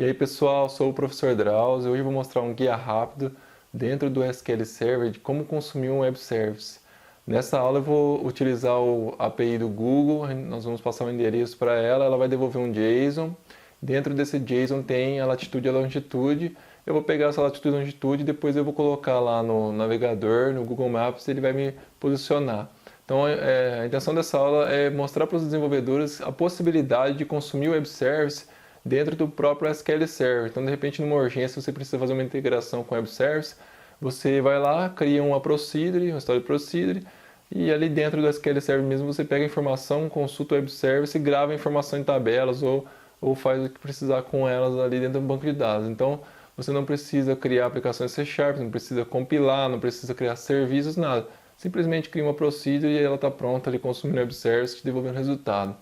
E aí pessoal, sou o professor Drauzio e hoje eu vou mostrar um guia rápido dentro do SQL Server de como consumir um web service. Nessa aula eu vou utilizar a API do Google, nós vamos passar um endereço para ela, ela vai devolver um JSON. Dentro desse JSON tem a latitude e a longitude. Eu vou pegar essa latitude e longitude e depois eu vou colocar lá no navegador, no Google Maps, ele vai me posicionar. Então a intenção dessa aula é mostrar para os desenvolvedores a possibilidade de consumir o web service dentro do próprio SQL Server. Então, de repente, numa urgência, você precisa fazer uma integração com o web service, você vai lá, cria uma procedure, uma história de procedure, e ali dentro do SQL Server mesmo você pega a informação, consulta o web service, grava a informação em tabelas ou faz o que precisar com elas ali dentro do banco de dados. Então, você não precisa criar aplicações C#, não precisa compilar, não precisa criar serviços, nada. Simplesmente cria uma procedure e ela está pronta ali consumindo o web service, te devolvendo resultado.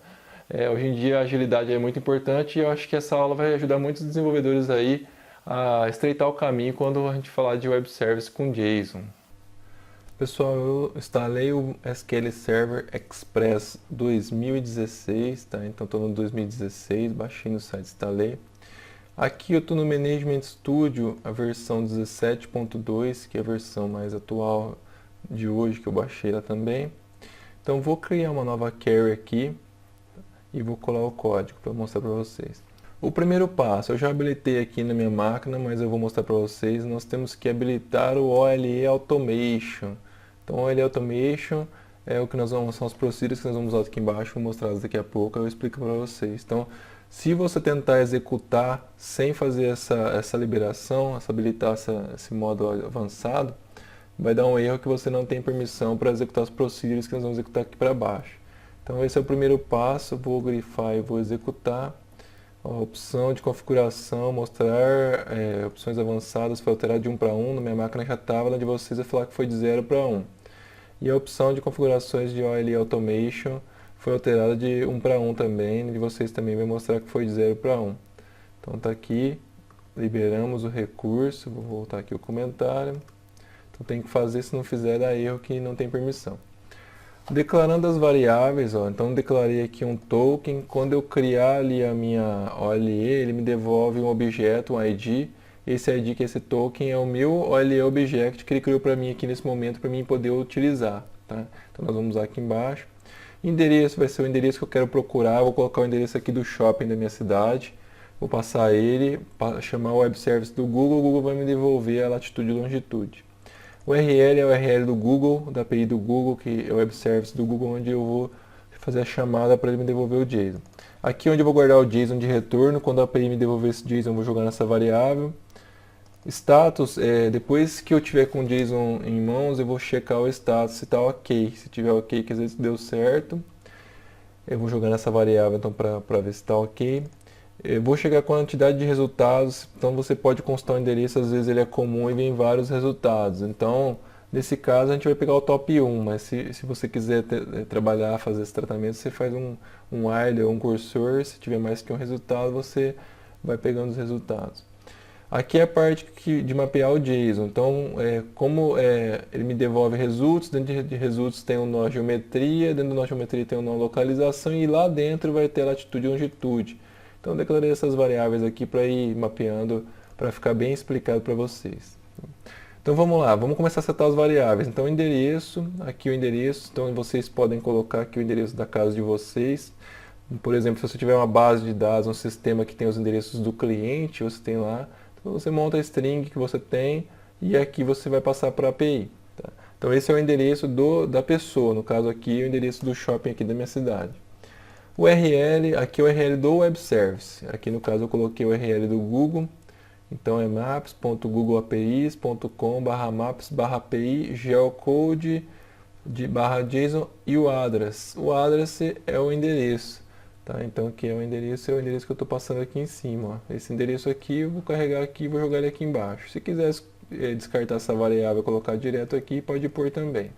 Hoje em dia a agilidade é muito importante e eu acho que essa aula vai ajudar muitos desenvolvedores aí a estreitar o caminho quando a gente falar de web service com JSON. Pessoal, eu instalei o SQL Server Express 2016, tá? Então estou no 2016, baixei no site, instalei. Aqui eu estou no Management Studio, a versão 17.2, que é a versão mais atual de hoje, que eu baixei lá também. Então vou criar uma nova query aqui e vou colar o código para mostrar para vocês. O primeiro passo, eu já habilitei aqui na minha máquina, mas eu vou mostrar para vocês, nós temos que habilitar o OLE Automation. Então o OLE Automation é o que são os procedures que nós vamos usar aqui embaixo, vou mostrar daqui a pouco, eu explico para vocês. Então, se você tentar executar sem fazer essa liberação, habilitar esse modo avançado, vai dar um erro que você não tem permissão para executar os procedures que nós vamos executar aqui para baixo. Então esse é o primeiro passo, vou grifar e vou executar. A opção de configuração, mostrar opções avançadas, foi alterado de 1 para 1, na minha máquina já estava, na de vocês vai falar que foi de 0 para 1. E a opção de configurações de OLE Automation foi alterada de 1 para 1 também, na de vocês também vai mostrar que foi de 0 para 1. Então está aqui, liberamos o recurso, vou voltar aqui o comentário. Então tem que fazer, se não fizer dá erro que não tem permissão. Declarando as variáveis, então declarei aqui um token, quando eu criar ali a minha OLE, ele me devolve um objeto, um ID, esse ID que é esse token é o meu OLE Object que ele criou para mim aqui nesse momento, para mim poder utilizar. Tá? Então nós vamos usar aqui embaixo. Endereço vai ser o endereço que eu quero procurar, vou colocar o endereço aqui do shopping da minha cidade, vou passar ele, chamar o web service do Google, o Google vai me devolver a latitude e longitude. O URL é o URL do Google, da API do Google, que é o web service do Google, onde eu vou fazer a chamada para ele me devolver o JSON. Aqui onde eu vou guardar o JSON de retorno, quando a API me devolver esse JSON, eu vou jogar nessa variável. Status, depois que eu tiver com o JSON em mãos, eu vou checar o status se está ok. Se tiver ok, quer dizer que deu certo. Eu vou jogar nessa variável então para ver se está ok. Eu vou chegar com a quantidade de resultados, então você pode constar o endereço, às vezes ele é comum e vem vários resultados. Então, nesse caso a gente vai pegar o top 1, mas se você quiser trabalhar, fazer esse tratamento, você faz um while ou um cursor, se tiver mais que um resultado, você vai pegando os resultados. Aqui é a parte de mapear o JSON, então como ele me devolve results, dentro de results tem o nó geometria, dentro do nó geometria tem o nó localização e lá dentro vai ter latitude e longitude. Então, eu declarei essas variáveis aqui para ir mapeando, para ficar bem explicado para vocês. Então, vamos lá, vamos começar a setar as variáveis. Então, endereço, aqui o endereço, então vocês podem colocar aqui o endereço da casa de vocês. Por exemplo, se você tiver uma base de dados, um sistema que tem os endereços do cliente, você tem lá, então você monta a string que você tem e aqui você vai passar para a API. Tá? Então, esse é o endereço da pessoa, no caso aqui, o endereço do shopping aqui da minha cidade. O URL, aqui é o URL do web service. Aqui no caso eu coloquei o URL do Google. Então é maps.googleapi.com/maps/api geocode /json e o address. O address é o endereço. Tá? Então aqui é o endereço que eu estou passando aqui em cima. Ó. Esse endereço aqui eu vou carregar aqui e vou jogar ele aqui embaixo. Se quiser descartar essa variável e colocar direto aqui, pode pôr também.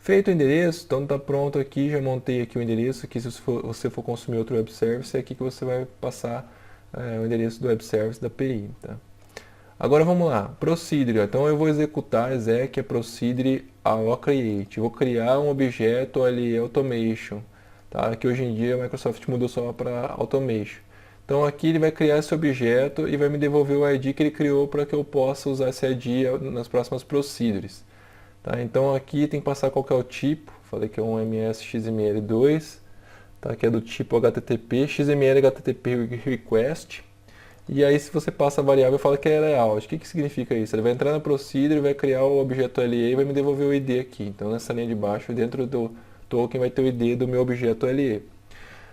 Feito o endereço, então está pronto aqui, já montei aqui o endereço, aqui se você for consumir outro web service, é aqui que você vai passar o endereço do web service da API. Tá? Agora vamos lá, procedure, então eu vou executar exec, procedure create, vou criar um objeto ali, automation, tá? Que hoje em dia a Microsoft mudou só para automation. Então aqui ele vai criar esse objeto e vai me devolver o ID que ele criou para que eu possa usar esse ID nas próximas procedures. Tá? Então aqui tem que passar qual que é o tipo, falei que é um MS XML2, tá? Que é do tipo HTTP, XML HTTP request. E aí se você passa a variável, fala que ela é out. O que que significa isso? Ele vai entrar na procedure, vai criar o objeto LA e vai me devolver o ID aqui. Então nessa linha de baixo, dentro do token vai ter o ID do meu objeto LA.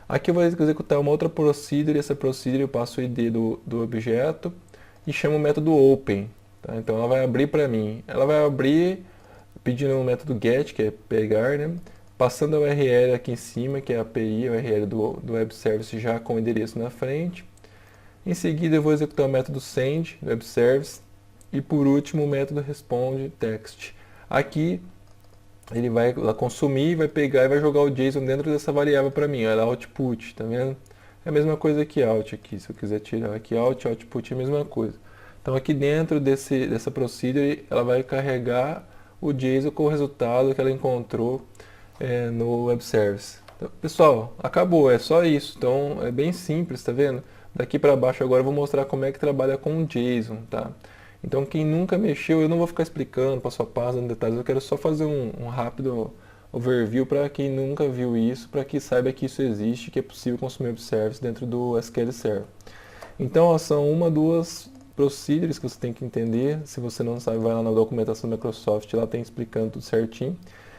Aqui eu vou executar uma outra procedure, essa procedure eu passo o ID do objeto e chamo o método open. Tá? Então ela vai abrir para mim. Ela vai abrir pedindo o método get, que é pegar, né? Passando a URL aqui em cima, que é a API, a URL do web service já com o endereço na frente. Em seguida eu vou executar o método send, web service, e por último o método responde text. Aqui ele vai consumir, vai pegar e vai jogar o JSON dentro dessa variável para mim, ela é output, tá vendo? É a mesma coisa que out aqui, se eu quiser tirar aqui out, output é a mesma coisa. Então aqui dentro dessa procedure, ela vai carregar o JSON com o resultado que ela encontrou no web service. Então, pessoal, acabou, é só isso. Então é bem simples, tá vendo? Daqui para baixo agora eu vou mostrar como é que trabalha com o JSON, tá? Então quem nunca mexeu, eu não vou ficar explicando passo a passo, em detalhes, eu quero só fazer um rápido overview para quem nunca viu isso, para que saiba que isso existe, que é possível consumir web service dentro do SQL Server. Então ó, são duas procedures que você tem que entender. Se você não sabe, vai lá na documentação da Microsoft, lá tem explicando tudo certinho.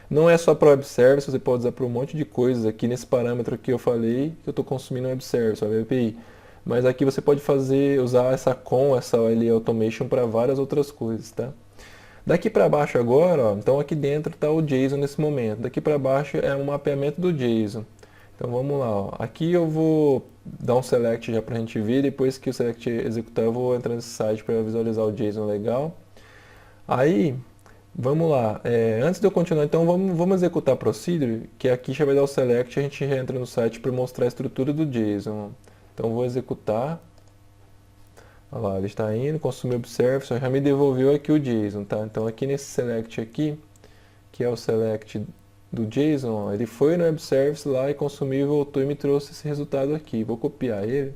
Não é só para web service, você pode usar para um monte de coisas. Aqui nesse parâmetro que eu falei, que eu estou consumindo web service, web API. Mas aqui você pode usar essa OLE Automation para várias outras coisas, tá? Daqui para baixo agora, ó, então aqui dentro está o JSON nesse momento. Daqui para baixo é um mapeamento do JSON. Então vamos lá, ó. Aqui eu vou dar um select já para a gente ver, depois que o select executar eu vou entrar nesse site para visualizar o JSON legal. Aí, vamos lá, antes de eu continuar, então vamos executar a procedure, que aqui já vai dar o select e a gente entra no site para mostrar a estrutura do JSON. Então vou executar. Olha lá, ele está indo, consumir observe, só já me devolveu aqui o JSON, tá? Então aqui nesse select aqui, que é o select do JSON, ó, ele foi no web service lá e consumiu, voltou e me trouxe esse resultado aqui. Vou copiar ele.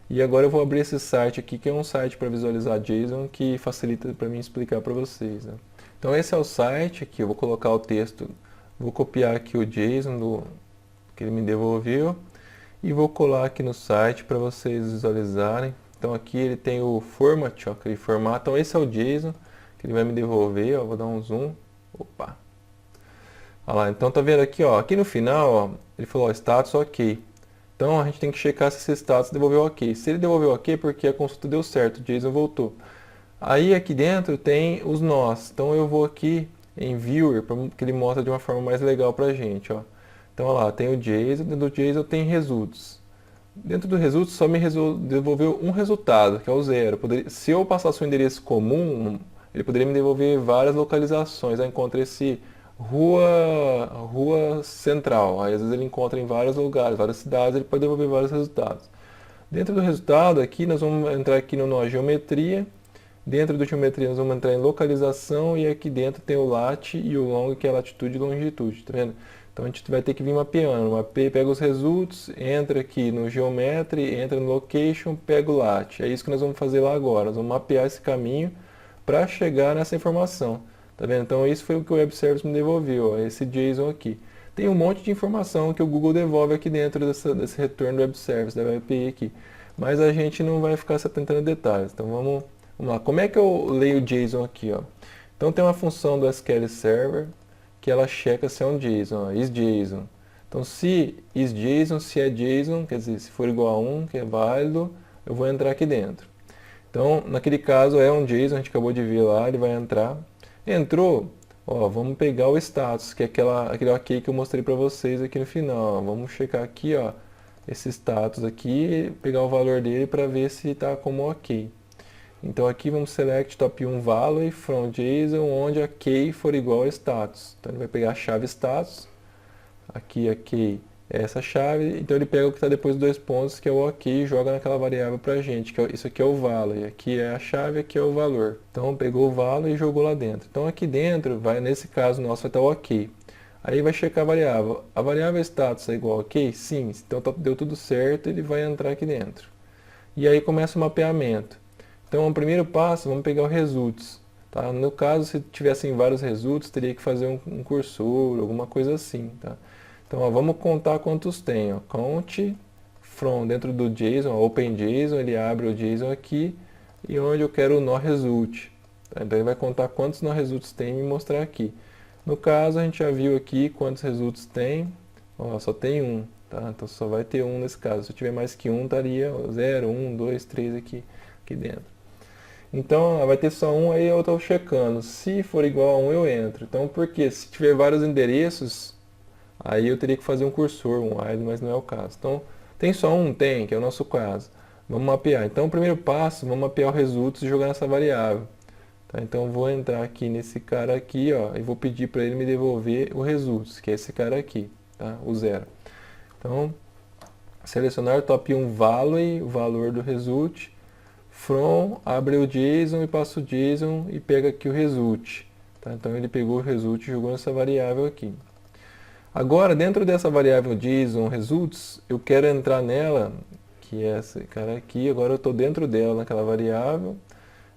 E agora eu vou abrir esse site aqui, que é um site para visualizar JSON, que facilita para mim explicar para vocês, né? Então esse é o site aqui, eu vou colocar o texto, vou copiar aqui o JSON que ele me devolveu e vou colar aqui no site para vocês visualizarem. Então aqui ele tem o format, ó, que ele formata. Então esse é o JSON que ele vai me devolver, ó, vou dar um zoom. Opa. Olha lá, então tá vendo aqui, ó, aqui no final, ó, ele falou, ó, status ok. Então a gente tem que checar se esse status devolveu ok. Se ele devolveu ok, porque a consulta deu certo, o JSON voltou. Aí aqui dentro tem os nós. Então eu vou aqui em Viewer, para que ele mostre de uma forma mais legal pra gente, ó. Então olha lá, tem o JSON, dentro do JSON tem results. Dentro do results só me devolveu um resultado, que é o 0. Se eu passasse um endereço comum, ele poderia me devolver várias localizações. Aí encontra esse rua central. Aí às vezes ele encontra em vários lugares, várias cidades, ele pode devolver vários resultados. Dentro do resultado aqui, nós vamos entrar aqui no nó geometria. Dentro do geometria nós vamos entrar em localização e aqui dentro tem o lat e o long, que é latitude e longitude, tá vendo? Então a gente vai ter que vir mapeando. Pega os results, entra aqui no geometry, entra no location, pega o lat. É isso que nós vamos fazer lá agora. Nós vamos mapear esse caminho para chegar nessa informação. Tá vendo? Então isso foi o que o web service me devolveu, ó, esse JSON aqui. Tem um monte de informação que o Google devolve aqui dentro desse retorno do web service, da web API aqui. Mas a gente não vai ficar se atentando a detalhes. Então vamos lá. Como é que eu leio o JSON aqui, ó? Então tem uma função do SQL Server que ela checa se é um JSON, ó, isJSON. Então se isJSON, se é JSON, quer dizer, se for igual a 1, que é válido, eu vou entrar aqui dentro. Então, naquele caso é um JSON, a gente acabou de ver lá, ele vai entrar. Entrou, ó, vamos pegar o status, que é aquele ok que eu mostrei para vocês aqui no final. Ó. Vamos checar aqui, ó, esse status aqui, pegar o valor dele para ver se está como ok. Então aqui vamos select top 1 value from JSON, onde a key for igual a status. Então ele vai pegar a chave status, aqui a key é essa chave, então ele pega o que está depois dos dois pontos, que é o ok, e joga naquela variável para a gente, isso aqui é o value, aqui é a chave, aqui é o valor. Então pegou o value e jogou lá dentro. Então aqui dentro, nesse caso nosso vai estar o ok. Aí vai checar a variável. A variável status é igual a ok? Sim, então deu tudo certo, ele vai entrar aqui dentro. E aí começa o mapeamento. Então, o primeiro passo, vamos pegar o results. Tá? No caso, se tivessem vários results, teria que fazer um cursor, alguma coisa assim. Tá? Então, ó, vamos contar quantos tem. Ó. Count from, dentro do JSON, ó, OpenJSON, ele abre o JSON aqui, e onde eu quero o nó result. Tá? Então, ele vai contar quantos nó results tem e me mostrar aqui. No caso, a gente já viu aqui quantos results tem. Ó, só tem um. Tá? Então, só vai ter um nesse caso. Se eu tiver mais que um, estaria 0, 1, 2, 3 aqui dentro. Então, vai ter só um, aí eu estou checando. Se for igual a 1, eu entro. Então, por quê? Se tiver vários endereços, aí eu teria que fazer um cursor, um while, mas não é o caso. Então, tem só um? Tem, que é o nosso caso. Vamos mapear. Então, o primeiro passo, vamos mapear o results e jogar nessa variável. Tá? Então, eu vou entrar aqui nesse cara aqui, ó, e vou pedir para ele me devolver o results, que é esse cara aqui, tá? O 0. Então, selecionar top 1 value, o valor do result. From, abre o JSON e passa o JSON e pega aqui o result. Tá? Então ele pegou o result e jogou nessa variável aqui. Agora, dentro dessa variável JSON results, eu quero entrar nela, que é esse cara aqui. Agora eu estou dentro dela, naquela variável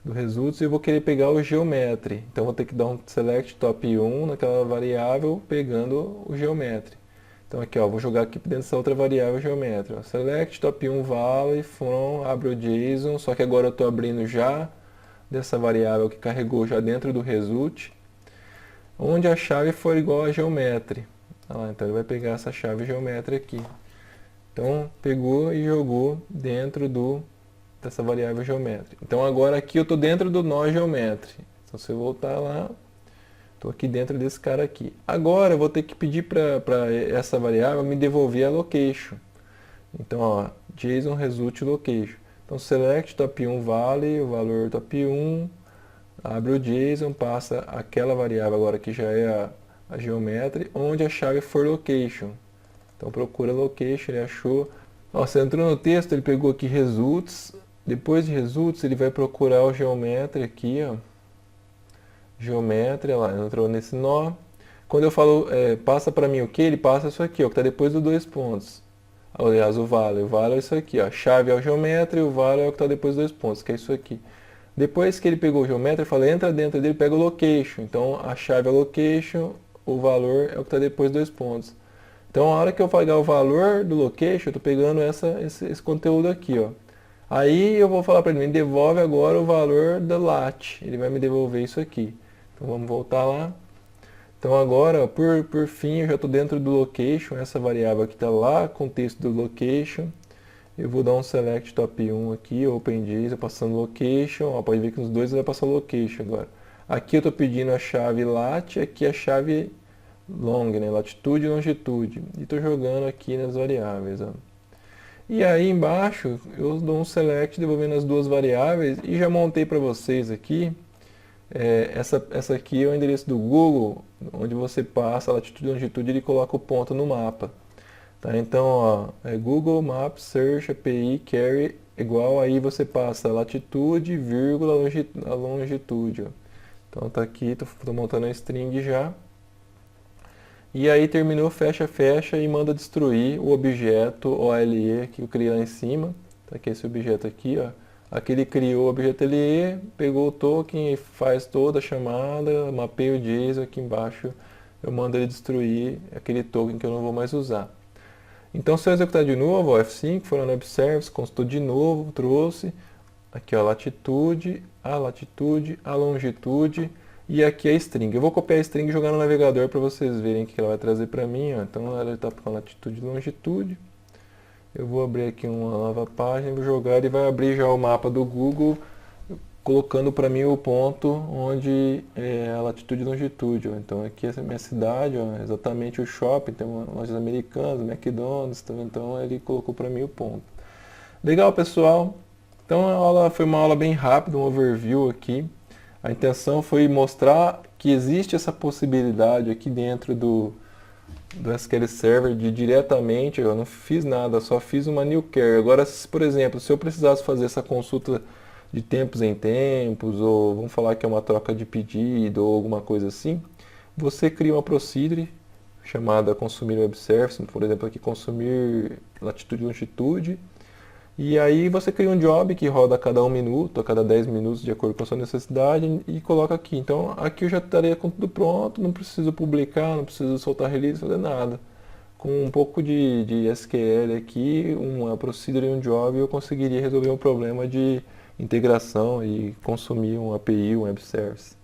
do results, e eu vou querer pegar o geometry. Então vou ter que dar um select top 1 naquela variável, pegando o geometry. Então aqui, ó, vou jogar aqui dentro dessa outra variável geométrica. Select top 1 value from, abre o JSON, só que agora eu estou abrindo já dessa variável que carregou já dentro do result, onde a chave for igual a geometry. Então ele vai pegar essa chave geometry aqui. Então pegou e jogou dentro dessa variável geometry. Então agora aqui eu estou dentro do nó geometry. Então se eu voltar lá, estou aqui dentro desse cara aqui. Agora eu vou ter que pedir para essa variável me devolver a location. Então, ó, JSON result location. Então, select top 1 value, o valor top 1, abre o JSON, passa aquela variável agora que já é a geometry, onde a chave for location. Então, procura location, ele achou. Ó, você entrou no texto, ele pegou aqui results. Depois de results, ele vai procurar o geometry aqui, ó. Geometria, lá, entrou nesse nó. Quando eu falo, passa para mim o que? Ele passa isso aqui, ó, que está depois dos dois pontos. Aliás, o value é isso aqui, ó. Chave é o geometria, o value é o que está depois dos dois pontos, que é isso aqui. Depois que ele pegou o geometria, eu falei, entra dentro dele, pega o location. Então, a chave é location, o valor é o que está depois dos dois pontos. Então, a hora que eu pegar o valor do location, eu estou pegando esse conteúdo aqui, ó. Aí eu vou falar para ele, me devolve agora o valor da lat. Ele vai me devolver isso aqui. Então vamos voltar lá. Então agora, por fim, eu já estou dentro do location, essa variável aqui está lá com o texto do location. Eu vou dar um select top 1 aqui, OpenJSON, passando location. Ó, pode ver que nos dois vai passar location agora. Aqui eu estou pedindo a chave lat, aqui a chave long, né, latitude e longitude. E estou jogando aqui nas variáveis. Ó. E aí embaixo eu dou um select devolvendo as duas variáveis e já montei para vocês aqui. Essa aqui é o endereço do Google, onde você passa a latitude e longitude e ele coloca o ponto no mapa. Tá? Então, ó, Google Maps Search API Query igual, aí você passa a latitude, vírgula, a longitude. Ó. Então tá aqui, tô montando a string já. E aí terminou, fecha, fecha e manda destruir o objeto OLE que eu criei lá em cima. Tá aqui esse objeto aqui, ó. Aqui ele criou o objeto LE, pegou o token e faz toda a chamada, mapeia o JSON, aqui embaixo eu mando ele destruir aquele token que eu não vou mais usar. Então se eu executar de novo, ó, F5, for no Web Service, consultou de novo, trouxe aqui ó, a latitude, a longitude e aqui a string. Eu vou copiar a string e jogar no navegador para vocês verem o que ela vai trazer para mim. Ó. Então ela está com a latitude e longitude. Eu vou abrir aqui uma nova página, vou jogar, ele vai abrir já o mapa do Google, colocando para mim o ponto onde é a latitude e longitude. Ó. Então aqui essa é a minha cidade, ó, exatamente o shopping, tem lojas americanas, McDonald's, então ele colocou para mim o ponto. Legal, pessoal? Então a aula foi uma aula bem rápida, um overview aqui. A intenção foi mostrar que existe essa possibilidade aqui dentro do SQL Server de diretamente, eu não fiz nada, só fiz uma new query. Agora, por exemplo, se eu precisasse fazer essa consulta de tempos em tempos, ou vamos falar que é uma troca de pedido ou alguma coisa assim, você cria uma procedure, chamada consumir web service, por exemplo, aqui consumir latitude e longitude. E aí você cria um job que roda a cada 1 minuto, a cada 10 minutos, de acordo com a sua necessidade, e coloca aqui. Então aqui eu já estaria com tudo pronto, não preciso publicar, não preciso soltar release, fazer nada. Com um pouco de SQL aqui, uma procedure e um job, eu conseguiria resolver um problema de integração e consumir um API, um web service.